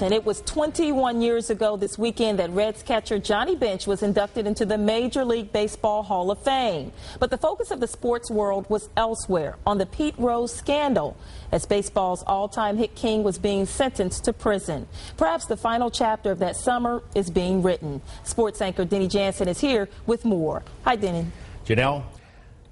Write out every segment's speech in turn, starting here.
And it was 21 years ago this weekend that Reds catcher Johnny Bench was inducted into the Major League Baseball Hall of Fame. But the focus of the sports world was elsewhere, on the Pete Rose scandal, as baseball's all-time hit king was being sentenced to prison. Perhaps the final chapter of that summer is being written. Sports anchor Denny Jansen is here with more. Hi, Denny. Janelle,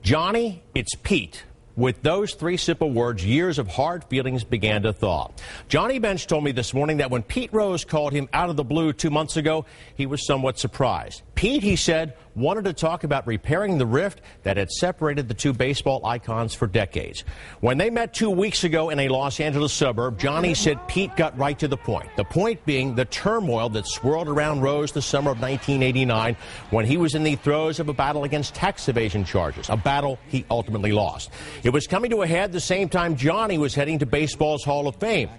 Johnny, it's Pete. With those three simple words, years of hard feelings began to thaw. Johnny Bench told me this morning that when Pete Rose called him out of the blue 2 months ago, he was somewhat surprised. Pete, he said, wanted to talk about repairing the rift that had separated the two baseball icons for decades. When they met 2 weeks ago in a Los Angeles suburb, Johnny said Pete got right to the point. The point being the turmoil that swirled around Rose the summer of 1989 when he was in the throes of a battle against tax evasion charges, a battle he ultimately lost. It was coming to a head the same time Johnny was heading to baseball's Hall of Fame.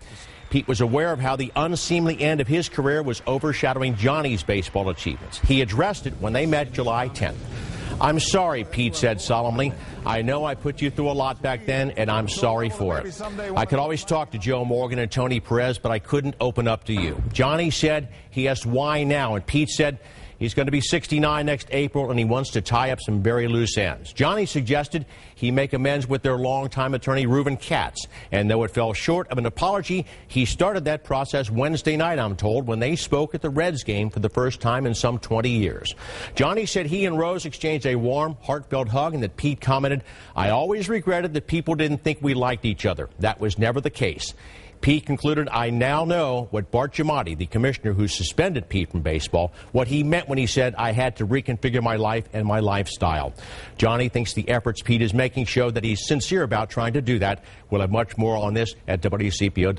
Pete was aware of how the unseemly end of his career was overshadowing Johnny's baseball achievements. He addressed it when they met July 10th. "I'm sorry," Pete said solemnly. "I know I put you through a lot back then, and I'm sorry for it. I could always talk to Joe Morgan and Tony Perez, but I couldn't open up to you." Johnny said he asked why now, and Pete said he's going to be 69 next April, and he wants to tie up some very loose ends. Johnny suggested he make amends with their longtime attorney, Reuben Katz. And though it fell short of an apology, he started that process Wednesday night, I'm told, when they spoke at the Reds game for the first time in some 20 years. Johnny said he and Rose exchanged a warm, heartfelt hug, and that Pete commented, "I always regretted that people didn't think we liked each other. That was never the case." Pete concluded, "I now know what Bart Giamatti, the commissioner who suspended Pete from baseball, what he meant when he said I had to reconfigure my life and my lifestyle." Johnny thinks the efforts Pete is making show that he's sincere about trying to do that. We'll have much more on this at WCPO.